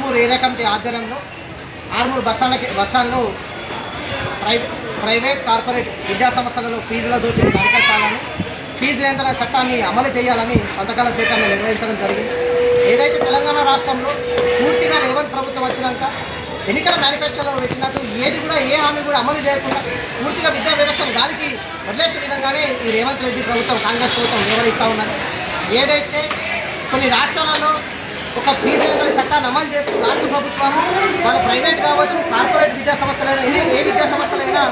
Armoor area committee ఆధ్వర్యంలో ఆర్మూర్ బస్టాండ్లో private corporate విద్యా సంస్థలలో ఫీజుల దోపిడీని అరికట్టాలని ఫీజు నియంత్రణ చట్టాన్ని అమలు చేయాలని సంతకాల సేకరణ నిర్వహించడం జరిగింది. ఏదైతే తెలంగాణ రాష్ట్రంలో పూర్తిగా రేవంత్ ప్రభుత్వం వచ్చినాక ఎన్నికల మేనిఫెస్టోలో పెట్టినట్టు ఏది కూడా ఏ హామీ కూడా అమలు చేయకుండా పూర్తిగా విద్యా వ్యవస్థను గాలికి వదిలేసే విధంగానే ఈ రేవంత్ రెడ్డి ప్రభుత్వం కాంగ్రెస్ ప్రభుత్వం వ్యవహరిస్తూ ఉన్నది. ఏదైతే కొన్ని రాష్ట్రాలలో ఒక ఫీజు నియంత్రణ చట్టాన్ని అమలు చేస్తూ రాష్ట్ర ప్రభుత్వం వాళ్ళ ప్రైవేట్ కావచ్చు కార్పొరేట్ విద్యా సంస్థలైనా ఏ విద్యా సంస్థలైనా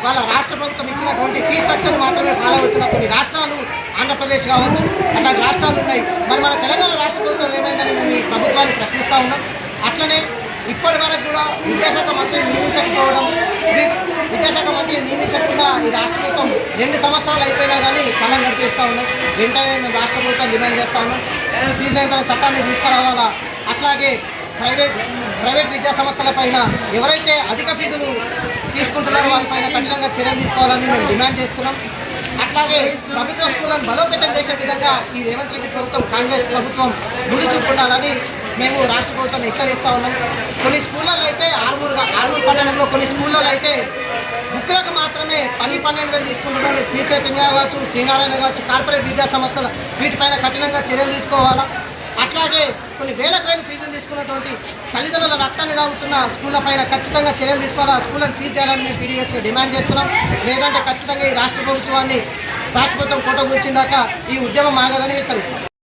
వాళ్ళ రాష్ట్ర ప్రభుత్వం ఇచ్చినటువంటి ఫీ స్ట్రక్చర్ని మాత్రమే ఫాలో అవుతున్న కొన్ని రాష్ట్రాలు ఆంధ్రప్రదేశ్ కావచ్చు అట్లాంటి రాష్ట్రాలు ఉన్నాయి. మరి మన తెలంగాణ రాష్ట్ర ప్రభుత్వం ఏమైందని మేము ఈ ప్రభుత్వాన్ని ప్రశ్నిస్తూ ఉన్నాం. అట్లనే ఇప్పటి వరకు కూడా విద్యాశాఖ మంత్రి నియమించకపోవడం, విద్యాశాఖ మంత్రి నియమించకుండా ఈ రాష్ట్ర ప్రభుత్వం 2 సంవత్సరాలు అయిపోయినా కానీ కాలం గడిపేస్తూ ఉన్నాం. వెంటనే మేము రాష్ట్ర ప్రభుత్వం డిమాండ్ చేస్తూ ఉన్నాం, ఫీజు నియంత్రణ చట్టాన్ని తీసుకురావాలా. అట్లాగే ప్రైవేట్ విద్యా సంస్థల పైన ఎవరైతే అధిక ఫీజులు తీసుకుంటున్నారో వాళ్ళపైన కఠినంగా చర్యలు తీసుకోవాలని మేము డిమాండ్ చేస్తున్నాం. అట్లాగే ప్రభుత్వ స్కూళ్ళను బలోపేతం చేసే విధంగా ఈ రేవంత్ రెడ్డి ప్రభుత్వం కాంగ్రెస్ ప్రభుత్వం ముందు చూపుండాలని మేము రాష్ట్ర ప్రభుత్వాన్ని హెచ్చరిస్తూ ఉన్నాం. కొన్ని స్కూళ్ళల్లో అయితే ఆర్మూర్ పట్టణంలో కొన్ని స్కూళ్ళల్లో అయితే బుక్కులకు మాత్రమే 10-12 వేలు తీసుకుంటున్నాడు. శ్రీ చైతన్య కావచ్చు, శ్రీనారాయణ కావచ్చు, కార్పొరేట్ విద్యా సంస్థలు వీటిపైన కఠినంగా చర్యలు తీసుకోవాలా. అట్లాగే కొన్ని వేలకు వేలు ఫీజులు తీసుకున్నటువంటి తల్లిదండ్రుల రక్తాన్ని తాగుతున్న స్కూళ్ళ పైన ఖచ్చితంగా చర్యలు తీసుకోవాలా. స్కూళ్ళను సీజ్ చేయాలని మేము పీడీఎస్గా డిమాండ్ చేస్తున్నాం. లేదంటే ఖచ్చితంగా ఈ రాష్ట్ర ప్రభుత్వం కోట కూర్చిందాక ఈ ఉద్యమం ఆగదని హెచ్చరిస్తాం.